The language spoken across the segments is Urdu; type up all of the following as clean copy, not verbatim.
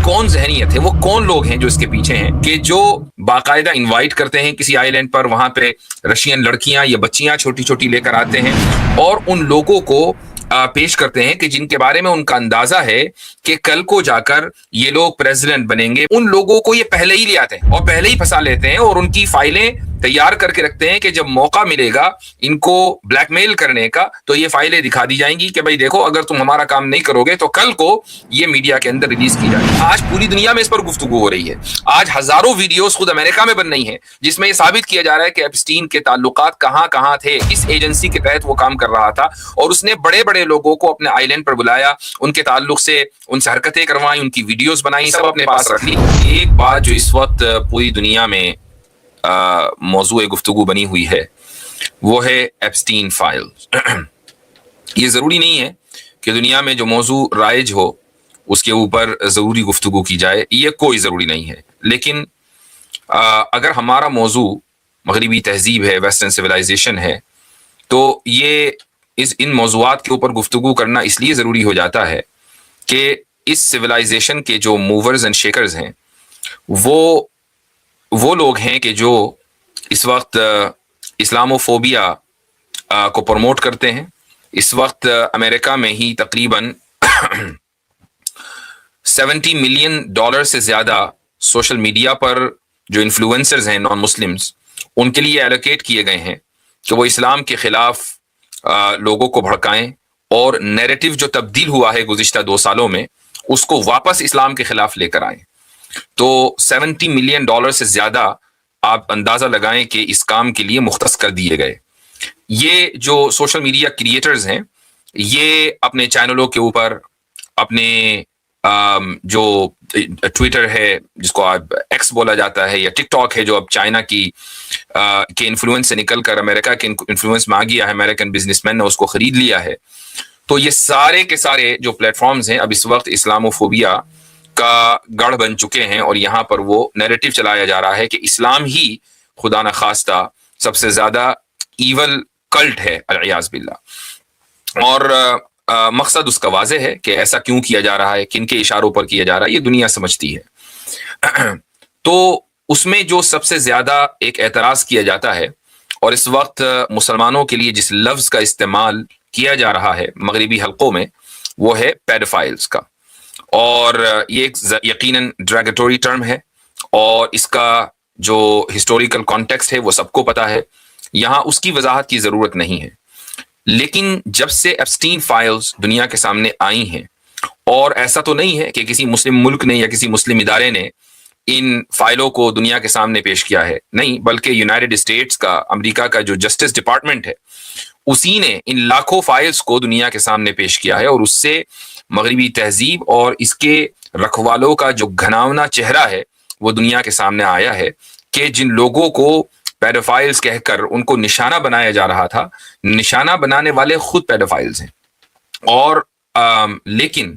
کون ذہنیت ہے, وہ کون لوگ ہیں جو اس کے پیچھے ہیں کہ جو باقاعدہ انوائٹ کرتے ہیں کسی آئی لینڈ پر, وہاں پہ رشین لڑکیاں یا بچیاں چھوٹی چھوٹی لے کر آتے ہیں اور ان لوگوں کو پیش کرتے ہیں کہ جن کے بارے میں ان کا اندازہ ہے کہ کل کو جا کر یہ لوگ پریزیڈنٹ بنیں گے. ان لوگوں کو یہ پہلے ہی لے آتے ہیں اور پہلے ہی پھنسا لیتے ہیں اور ان کی فائلیں تیار کر کے رکھتے ہیں کہ جب موقع ملے گا ان کو بلیک میل کرنے کا تو یہ فائلیں دکھا دی جائیں گی کہ بھائی دیکھو اگر تم ہمارا کام نہیں کرو گے تو کل کو یہ میڈیا کے اندر ریلیز کی جائے گی. آج پوری دنیا میں اس پر گفتگو ہو رہی ہے. آج ہزاروں ویڈیوز خود امریکہ میں بن رہی ہیں جس میں یہ ثابت کیا جا رہا ہے کہ ایپسٹین کے تعلقات کہاں کہاں تھے, کس ایجنسی کے تحت وہ کام کر رہا تھا, اور اس نے بڑے بڑے لوگوں کو اپنے آئی لینڈ پر بلایا, ان کے تعلق سے ان سے حرکتیں کروائیں, ان کی ویڈیوز بنائی, سب اپنے پاس رکھ لی. ایک بات جو اس وقت پوری دنیا میں موضوع گفتگو بنی ہوئی ہے وہ ہے ایپسٹین فائل. یہ ضروری نہیں ہے کہ دنیا میں جو موضوع رائج ہو اس کے اوپر ضروری گفتگو کی جائے, یہ کوئی ضروری نہیں ہے. لیکن اگر ہمارا موضوع مغربی تہذیب ہے, ویسٹرن سویلائزیشن ہے, تو یہ ان موضوعات کے اوپر گفتگو کرنا اس لیے ضروری ہو جاتا ہے کہ اس سویلائزیشن کے جو موورز اینڈ شیکرز ہیں وہ لوگ ہیں کہ جو اس وقت اسلاموفوبیا کو پروموٹ کرتے ہیں. اس وقت امریکہ میں ہی تقریباً $70 ملین سے زیادہ سوشل میڈیا پر جو انفلوئنسرز ہیں نان مسلمز, ان کے لیے ایلوکیٹ کیے گئے ہیں کہ وہ اسلام کے خلاف لوگوں کو بھڑکائیں اور نیریٹو جو تبدیل ہوا ہے گزشتہ 2 سالوں میں اس کو واپس اسلام کے خلاف لے کر آئیں. تو $70 ملین سے زیادہ آپ اندازہ لگائیں کہ اس کام کے لیے مختص کر دیے گئے. یہ جو سوشل میڈیا کریٹرز ہیں یہ اپنے چینلوں کے اوپر, اپنے جو ٹویٹر ہے جس کو آپ ایکس بولا جاتا ہے, یا ٹک ٹاک ہے جو اب چائنا کے انفلوئنس سے نکل کر امریکہ کے انفلوئنس میں آ گیا ہے, امریکن بزنس مین نے اس کو خرید لیا ہے. تو یہ سارے کے سارے جو پلیٹ فارمز ہیں اب اس وقت اسلاموفوبیا کا گڑھ بن چکے ہیں, اور یہاں پر وہ نیریٹو چلایا جا رہا ہے کہ اسلام ہی خدا نخواستہ سب سے زیادہ ایول کلٹ ہے العیاذ باللہ. اور مقصد اس کا واضح ہے کہ ایسا کیوں کیا جا رہا ہے, کن کے اشاروں پر کیا جا رہا ہے, یہ دنیا سمجھتی ہے. تو اس میں جو سب سے زیادہ ایک اعتراض کیا جاتا ہے, اور اس وقت مسلمانوں کے لیے جس لفظ کا استعمال کیا جا رہا ہے مغربی حلقوں میں, وہ ہے پیڈوفائلز کا. اور یہ ایک یقیناً ڈریگیٹوری ٹرم ہے, اور اس کا جو ہسٹوریکل کانٹیکسٹ ہے وہ سب کو پتہ ہے, یہاں اس کی وضاحت کی ضرورت نہیں ہے. لیکن جب سے ایپسٹین فائلز دنیا کے سامنے آئی ہیں, اور ایسا تو نہیں ہے کہ کسی مسلم ملک نے یا کسی مسلم ادارے نے ان فائلوں کو دنیا کے سامنے پیش کیا ہے, نہیں, بلکہ یونائٹڈ اسٹیٹس کا, امریکہ کا جو جسٹس ڈپارٹمنٹ ہے اسی نے ان لاکھوں فائلز کو دنیا کے سامنے پیش کیا ہے, اور اس سے مغربی تہذیب اور اس کے رکھوالوں کا جو گھناؤنا چہرہ ہے وہ دنیا کے سامنے آیا ہے کہ جن لوگوں کو پیڈوفائلز کہہ کر ان کو نشانہ بنایا جا رہا تھا, نشانہ بنانے والے خود پیڈوفائلز ہیں. اور لیکن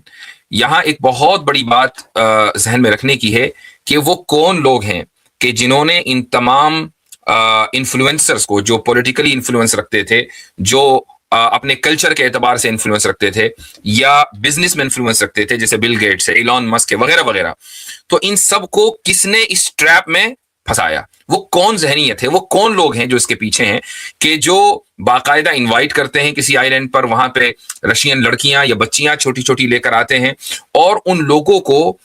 یہاں ایک بہت بڑی بات ذہن میں رکھنے کی ہے کہ وہ کون لوگ ہیں کہ جنہوں نے ان تمام انفلوئنسرز کو, جو پولیٹیکلی انفلوئنس رکھتے تھے, جو اپنے کلچر کے اعتبار سے انفلوئنس رکھتے تھے, یا بزنس میں انفلوئنس رکھتے تھے جیسے بل گیٹس ہے, ایلون مسک ہے, وغیرہ وغیرہ, تو ان سب کو کس نے اس ٹریپ میں پھنسایا, وہ کون ذہنیت ہے, وہ کون لوگ ہیں جو اس کے پیچھے ہیں کہ جو باقاعدہ انوائٹ کرتے ہیں کسی آئی لینڈ پر, وہاں پہ رشین لڑکیاں یا بچیاں چھوٹی چھوٹی لے کر آتے ہیں اور ان لوگوں کو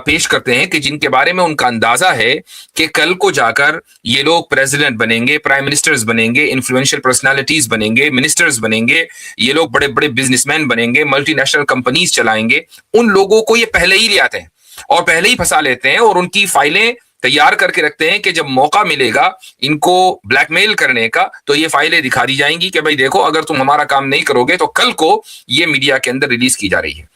پیش کرتے ہیں کہ جن کے بارے میں ان کا اندازہ ہے کہ کل کو جا کر یہ لوگ پریزیڈنٹ بنیں گے, پرائم منسٹرز بنیں گے, انفلوئنشل پرسنالٹیز بنیں گے, منسٹرز بنیں گے, یہ لوگ بڑے بڑے بزنس مین بنیں گے, ملٹی نیشنل کمپنیز چلائیں گے. ان لوگوں کو یہ پہلے ہی لے آتے ہیں اور پہلے ہی پھنسا لیتے ہیں, اور ان کی فائلیں تیار کر کے رکھتے ہیں کہ جب موقع ملے گا ان کو بلیک میل کرنے کا تو یہ فائلیں دکھا دی جائیں گی کہ بھائی دیکھو اگر تم ہمارا کام نہیں کرو گے تو کل کو یہ میڈیا کے اندر ریلیز کی جا رہی ہے.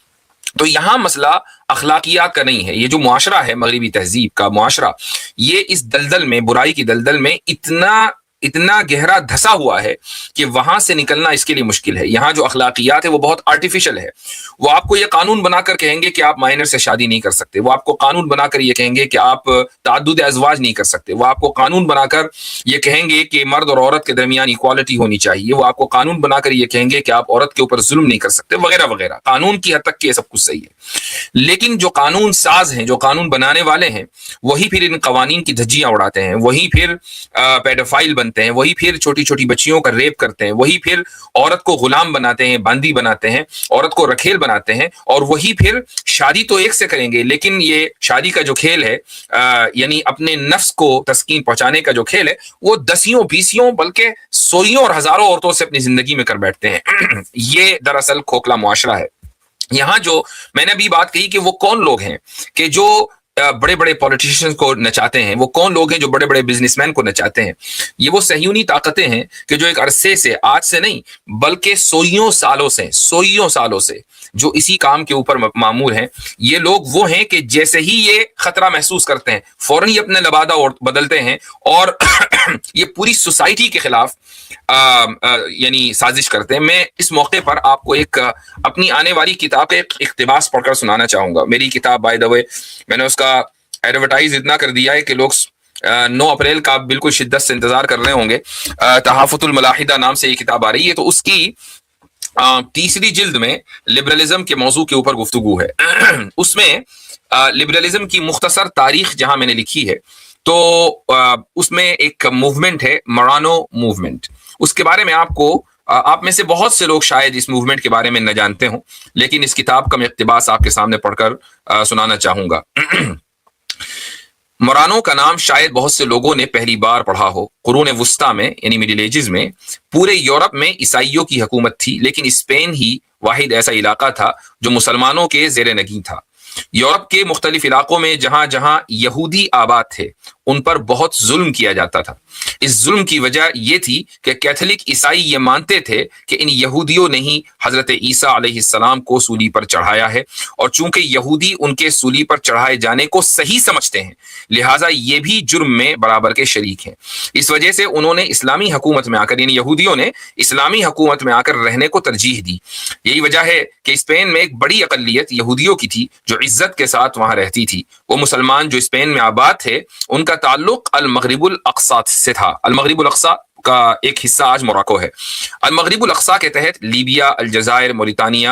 تو یہاں مسئلہ اخلاقیات کا نہیں ہے. یہ جو معاشرہ ہے مغربی تہذیب کا معاشرہ, یہ اس دلدل میں, برائی کی دلدل میں اتنا اتنا گہرا دھسا ہوا ہے کہ وہاں سے نکلنا اس کے لیے مشکل ہے. یہاں جو اخلاقیات ہے وہ بہت آرٹیفیشل ہے. وہ آپ کو یہ قانون بنا کر کہیں گے کہ آپ مائنر سے شادی نہیں کر سکتے. وہ آپ کو قانون بنا کر یہ کہیں گے کہ آپ تعدد ازواج نہیں کر سکتے. وہ آپ کو قانون بنا کر یہ کہیں گے کہ مرد اور عورت کے درمیان ایکوالٹی ہونی چاہیے. وہ آپ کو قانون بنا کر یہ کہیں گے کہ آپ عورت کے اوپر ظلم نہیں کر سکتے وغیرہ وغیرہ. قانون کی حد تک یہ سب کچھ صحیح ہے، لیکن جو قانون ساز ہیں، جو قانون بنانے والے ہیں، وہی پھر ان قوانین کی دھجیاں اڑاتے ہیں. وہی پھر پیڈوفائل بنتے ہیں. وہی پھر چھوٹی چھوٹی بچیوں کا ریپ کرتے ہیں. وہی پھر عورت کو غلام بناتے ہیں، باندی بناتے ہیں، عورت کو رکھیل بناتے ہیں. اور وہی پھر شادی تو ایک سے کریں گے، لیکن یہ شادی کا جو کھیل ہے، یعنی اپنے نفس کو تسکین پہنچانے کا جو کھیل ہے، وہ دسیوں بیسیوں بلکہ سوئیوں اور ہزاروں عورتوں سے اپنی زندگی میں کر بیٹھتے ہیں. یہ دراصل کھوکھلا معاشرہ ہے. یہاں جو میں نے ابھی بات کہی کہ وہ کون لوگ ہیں کہ جو بڑے بڑے پولیٹیشین کو نچاتے ہیں، وہ کون لوگ ہیں جو بڑے بڑے بزنس مین کو نچاتے ہیں، یہ وہ صہیونی طاقتیں ہیں کہ جو ایک عرصے سے، آج سے نہیں بلکہ سوئیوں سالوں سے جو اسی کام کے اوپر معمور ہیں. یہ لوگ وہ ہیں کہ جیسے ہی یہ خطرہ محسوس کرتے ہیں فوراً ہی اپنے لبادہ بدلتے ہیں اور یہ پوری سوسائٹی کے خلاف یعنی سازش کرتے ہیں. میں اس موقع پر آپ کو ایک اپنی آنے والی کتاب کا ایک اقتباس پڑھ کر سنانا چاہوں گا. میری کتاب بائی دا وے میں نے اس کا ایڈورٹائز اتنا کر دیا ہے کہ لوگ 9 اپریل کا بالکل شدت سے انتظار کر رہے ہوں گے. تحافظ الملاحدہ نام سے یہ کتاب آ رہی ہے. تو اس کی 3 جلد میں لبرلزم کے موضوع کے اوپر گفتگو ہے. اس میں لبرلزم کی مختصر تاریخ جہاں میں نے لکھی ہے تو اس میں ایک موومنٹ ہے، مرانو موومنٹ. اس کے بارے میں آپ میں سے بہت سے لوگ شاید اس موومنٹ کے بارے میں نہ جانتے ہوں، لیکن اس کتاب کا میں اقتباس آپ کے سامنے پڑھ کر سنانا چاہوں گا. مرانو کا نام شاید بہت سے لوگوں نے پہلی بار پڑھا ہو. قرون وسطیٰ میں یعنی مڈل ایجز میں پورے یورپ میں عیسائیوں کی حکومت تھی، لیکن اسپین ہی واحد ایسا علاقہ تھا جو مسلمانوں کے زیر نگین تھا. یورپ کے مختلف علاقوں میں جہاں جہاں یہودی آباد تھے ان پر بہت ظلم کیا جاتا تھا. اس ظلم کی وجہ یہ تھی کہ کیتھولک عیسائی یہ مانتے تھے کہ ان یہودیوں نے ہی حضرت عیسیٰ علیہ السلام کو سولی پر چڑھایا ہے، اور چونکہ یہودی ان کے سولی پر چڑھائے جانے کو صحیح سمجھتے ہیں لہٰذا یہ بھی جرم میں برابر کے شریک ہیں. اس وجہ سے انہوں نے اسلامی حکومت میں آ کر، یعنی یہودیوں نے اسلامی حکومت میں آ کر رہنے کو ترجیح دی. یہی وجہ ہے کہ اسپین میں ایک بڑی اقلیت یہودیوں کی تھی جو عزت کے ساتھ وہاں رہتی تھی. وہ مسلمان جو اسپین میں آباد تھے ان کا تعلق المغرب الاقصی سے تھا. المغرب الاقصی کا ایک حصہ آج موراکو ہے. المغرب الاقصی کے تحت لیبیا، الجزائر، موریتانیہ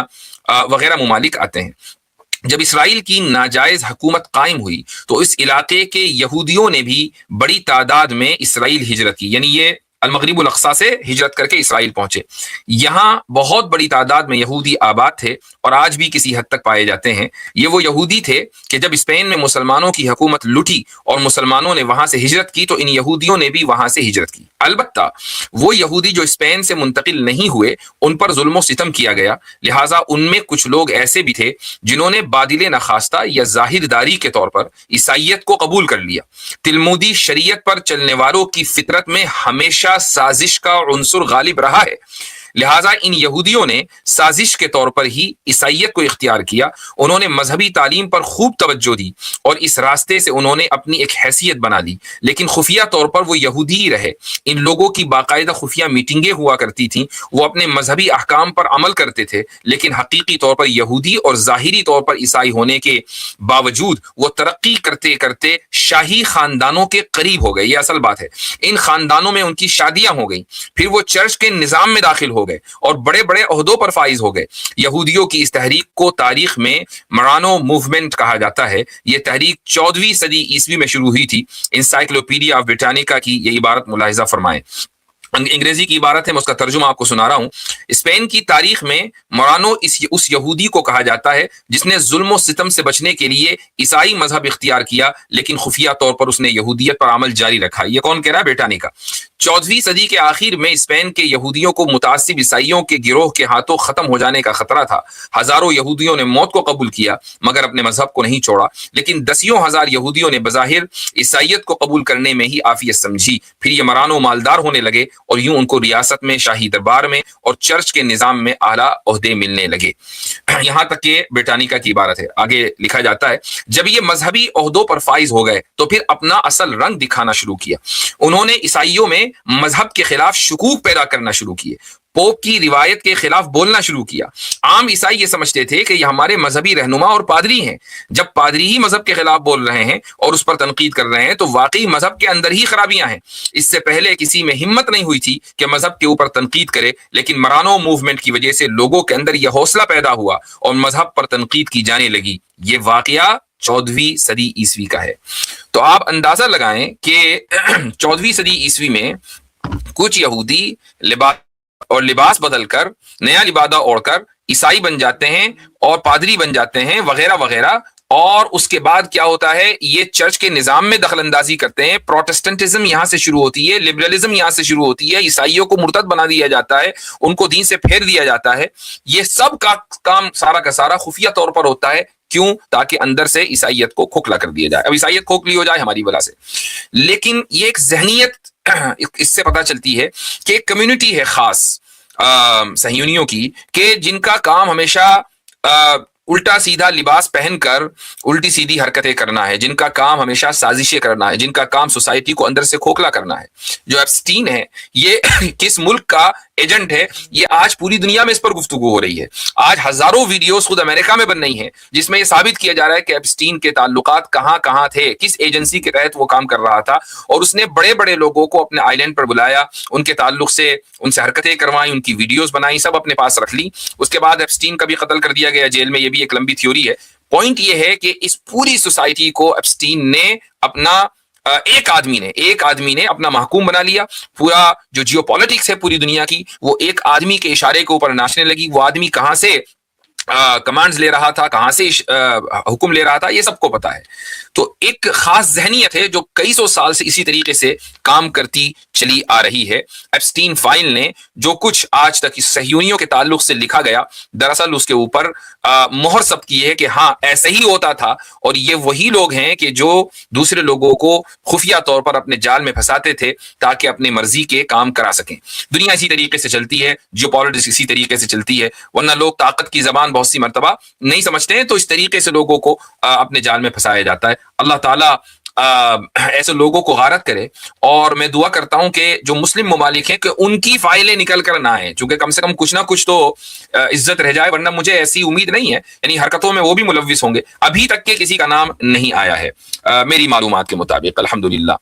وغیرہ ممالک آتے ہیں. جب اسرائیل کی ناجائز حکومت قائم ہوئی تو اس علاقے کے یہودیوں نے بھی بڑی تعداد میں اسرائیل ہجرت کی، یعنی یہ المغرب الاقصی سے ہجرت کر کے اسرائیل پہنچے. یہاں بہت بڑی تعداد میں یہودی آباد تھے اور آج بھی کسی حد تک پائے جاتے ہیں. یہ وہ یہودی تھے کہ جب اسپین میں مسلمانوں کی حکومت لٹھی اور مسلمانوں نے وہاں سے ہجرت کی تو ان یہودیوں نے بھی وہاں سے ہجرت کی. البتہ وہ یہودی جو اسپین سے منتقل نہیں ہوئے ان پر ظلم و ستم کیا گیا، لہٰذا ان میں کچھ لوگ ایسے بھی تھے جنہوں نے بادل نخواستہ یا ظاہر داری کے طور پر عیسائیت کو قبول کر لیا. تلمودی شریعت پر چلنے والوں کی فطرت میں ہمیشہ سازش کا عنصر غالب رہا ہے، لہٰذا ان یہودیوں نے سازش کے طور پر ہی عیسائیت کو اختیار کیا. انہوں نے مذہبی تعلیم پر خوب توجہ دی اور اس راستے سے انہوں نے اپنی ایک حیثیت بنا لی، لیکن خفیہ طور پر وہ یہودی ہی رہے. ان لوگوں کی باقاعدہ خفیہ میٹنگیں ہوا کرتی تھیں. وہ اپنے مذہبی احکام پر عمل کرتے تھے، لیکن حقیقی طور پر یہودی اور ظاہری طور پر عیسائی ہونے کے باوجود وہ ترقی کرتے کرتے شاہی خاندانوں کے قریب ہو گئے. یہ اصل بات ہے. ان خاندانوں میں ان کی شادیاں ہو گئیں، پھر وہ چرچ کے نظام میں داخل ہو گئے اور بڑے بڑے عہدوں پر فائز ہو گئے. یہودیوں کی اس تحریک کو تاریخ میں مرانو موومنٹ کہا جاتا ہے. یہ تحریک 14ویں صدی عیسوی میں شروع ہوئی تھی. انسائکلوپیڈیا آف بریٹانیکا کی یہ عبارت ملاحظہ فرمائیں. انگریزی کی عبارت ہے، میں اس کا ترجمہ آپ کو سنا رہا ہوں. اسپین کی تاریخ میں مرانو اس یہودی کو کہا جاتا ہے جس نے ظلم و ستم سے بچنے کے لیے عیسائی مذہب اختیار کیا، لیکن خفیہ طور پر اس نے یہودیت پر عمل جاری رکھا. یہ کون کہہ رہا ہے؟ بریٹانیکا. 14ویں صدی کے آخر میں اسپین کے یہودیوں کو متعصب عیسائیوں کے گروہ کے ہاتھوں ختم ہو جانے کا خطرہ تھا. ہزاروں یہودیوں نے موت کو قبول کیا مگر اپنے مذہب کو نہیں چھوڑا، لیکن دسیوں ہزار یہودیوں نے بظاہر عیسائیت کو قبول کرنے میں ہی عافیت سمجھی. پھر یہ مرانو مالدار ہونے لگے اور یوں ان کو ریاست میں، شاہی دربار میں اور چرچ کے نظام میں اعلیٰ عہدے ملنے لگے۔ یہاں تک کہ برٹانیکا کی عبارت ہے، آگے لکھا جاتا ہے جب یہ مذہبی عہدوں پر فائز ہو گئے تو پھر اپنا اصل رنگ دکھانا شروع کیا۔ انہوں نے عیسائیوں میں مذہب کے خلاف شکوک پیدا کرنا شروع کیے، پوپ کی روایت کے خلاف بولنا شروع کیا۔ عام عیسائی یہ سمجھتے تھے کہ یہ ہمارے مذہبی رہنما اور پادری ہیں۔ جب پادری ہی مذہب کے خلاف بول رہے ہیں اور اس پر تنقید کر رہے ہیں تو واقعی مذہب کے اندر ہی خرابیاں ہیں۔ اس سے پہلے کسی میں ہمت نہیں ہوئی تھی کہ مذہب کے اوپر تنقید کرے، لیکن مرانو موومنٹ کی وجہ سے لوگوں کے اندر یہ حوصلہ پیدا ہوا اور مذہب پر تنقید کی جانے لگی۔ یہ واقعہ 14ویں صدی عیسوی کا ہے۔ تو آپ اندازہ لگائیں کہ 14ویں صدی عیسوی میں کچھ یہودی لباس بدل کر، نیا لبادہ اوڑھ کر عیسائی بن جاتے ہیں اور پادری بن جاتے ہیں وغیرہ وغیرہ، اور اس کے بعد کیا ہوتا ہے، یہ چرچ کے نظام میں دخل اندازی کرتے ہیں۔ پروٹسٹنٹزم یہاں سے شروع ہوتی ہے، لبرلزم یہاں سے شروع ہوتی ہے، عیسائیوں کو مرتد بنا دیا جاتا ہے، ان کو دین سے پھیر دیا جاتا ہے۔ یہ سب کا کام سارا کا سارا خفیہ طور پر ہوتا ہے۔ کیوں؟ تاکہ اندر سے عیسائیت کو کھوکھلا کر دیا جائے۔ اب عیسائیت کھوکھلی ہو جائے ہماری وجہ سے، لیکن یہ ایک ذہنیت اس سے پتہ چلتی ہے کہ ایک کمیونٹی ہے خاص صہیونیوں کی، کہ جن کا کام ہمیشہ الٹا سیدھا لباس پہن کر الٹی سیدھی حرکتیں کرنا ہے، جن کا کام ہمیشہ سازشیں کرنا ہے، جن کا کام سوسائٹی کو اندر سے کھوکھلا کرنا ہے۔ جو ایپسٹین ہے یہ کس ملک کا ایجنٹ ہے، یہ آج پوری دنیا میں اس پر گفتگو ہو رہی ہے۔ آج ہزاروں ویڈیوز خود امریکہ میں بن رہی ہیں جس میں یہ ثابت کیا جا رہا ہے کہ ایپسٹین کے تعلقات کہاں کہاں تھے، کس ایجنسی کے تحت وہ کام کر رہا تھا، اور اس نے بڑے بڑے لوگوں کو اپنے آئی لینڈ پر بلایا، ان کے تعلق سے ان سے حرکتیں کروائیں، ان کی ویڈیوز بنائی، سب اپنے پاس رکھ لی۔ اس کے بعد ایپسٹین کا بھی قتل کر دیا گیا جیل میں۔ یہ بھی ایک لمبی تھیوری ہے۔ پوائنٹ یہ ہے کہ اس پوری سوسائٹی کو ایپسٹین نے اپنا ایک آدمی نے اپنا محکوم بنا لیا۔ پورا جو جیو پالیٹکس ہے پوری دنیا کی، وہ ایک آدمی کے اشارے کے اوپر ناچنے لگی۔ وہ آدمی کہاں سے کمانڈز لے رہا تھا، کہاں سے حکم لے رہا تھا، یہ سب کو پتا ہے۔ تو ایک خاص ذہنیت ہے جو کئی سو سال سے اسی طریقے سے کام کرتی چلی آ رہی ہے۔ ایپسٹین فائل نے جو کچھ آج تک اس صہیونیوں کے تعلق سے لکھا گیا، دراصل اس کے اوپر مہر ثبت کی ہے کہ ہاں ایسے ہی ہوتا تھا، اور یہ وہی لوگ ہیں کہ جو دوسرے لوگوں کو خفیہ طور پر اپنے جال میں پھنساتے تھے تاکہ اپنی مرضی کے کام کرا سکیں۔ دنیا اسی طریقے سے چلتی ہے، جیو پالیٹکس اسی طریقے سے چلتی ہے، ورنہ لوگ طاقت کی زبان بہت سی مرتبہ نہیں سمجھتے ہیں، تو اس طریقے سے لوگوں کو اپنے جال میں پھنسایا جاتا ہے۔ اللہ تعالیٰ ایسے لوگوں کو غارت کرے، اور میں دعا کرتا ہوں کہ جو مسلم ممالک ہیں کہ ان کی فائلیں نکل کر نہ آئیں، چونکہ کم سے کم کچھ نہ کچھ تو عزت رہ جائے، ورنہ مجھے ایسی امید نہیں ہے، یعنی حرکتوں میں وہ بھی ملوث ہوں گے۔ ابھی تک کے کسی کا نام نہیں آیا ہے میری معلومات کے مطابق، الحمدللہ۔